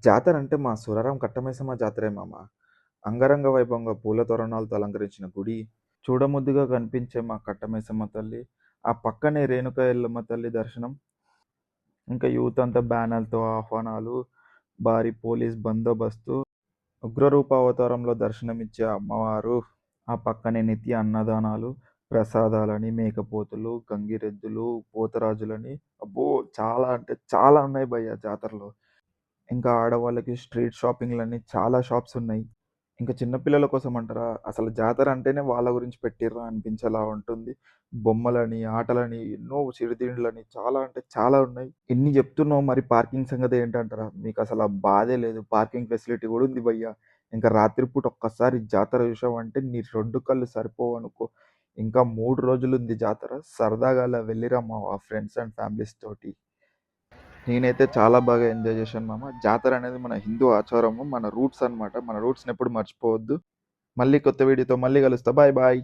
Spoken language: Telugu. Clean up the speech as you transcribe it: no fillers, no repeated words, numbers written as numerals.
జాతరంటే మా సురరాం కట్టమైసమ్మ జాతరే మామ. అంగరంగ వైభవంగా పూల తోరణాలతో అలంకరించిన గుడి, చూడముద్దుగా కనిపించే మా కట్టమైసమ్మ తల్లి, ఆ పక్కనే రేణుక ఎల్లమ్మ తల్లి దర్శనం, ఇంకా యూత్ అంతా బ్యానర్‌లతో ఆహ్వానాలు, భారీ పోలీస్ బందోబస్తు, ఉగ్రరూప అవతారంలో దర్శనమిచ్చే అమ్మవారు, ఆ పక్కనే నిత్య అన్నదానాలు, ప్రసాదాలని, మేకపోతులు, గంగిరెద్దులు, పోతరాజులని అబ్బో! చాలా అంటే చాలా ఉన్నాయి భయ్యా జాతరలో. ఇంకా ఆడవాళ్ళకి స్ట్రీట్ షాపింగ్‌లని చాలా షాప్స్ ఉన్నాయి. ఇంకా చిన్న పిల్లల కోసం అంటారా, అసలు జాతర అంటేనే వాళ్ళ గురించి పెట్టిర్రా అనిపించేలా ఉంటుంది. బొమ్మలని, ఆటలని, ఎన్నో చిరుతిండ్లని చాలా అంటే చాలా ఉన్నాయి. ఇన్ని చెప్తున్నావు మరి పార్కింగ్ సంగతి ఏంటంటారా? మీకసల ఆ బాధే లేదు. పార్కింగ్ ఫెసిలిటీ కూడా ఉంది భయ్యా. ఇంకా రాత్రిపూట ఒక్కసారి జాతర చూసావంటే నీ 2 కళ్ళు సరిపోవనుకో. ఇంకా 3 రోజులుంది జాతర. సరదాగా అలా వెళ్ళిరా మావా ఫ్రెండ్స్ అండ్ ఫ్యామిలీస్ తోటి. నేనైతే చాలా బాగా ఎంజాయ్ చేశాను మామ. జాతర అనేది మన హిందూ ఆచారము. మన రూట్స్ అన్నమాట. మన రూట్స్‌ని ఎప్పుడు మర్చిపోవద్దు. మళ్ళీ కొత్త వీడియోతో మళ్ళీ కలుస్తా. Bye bye.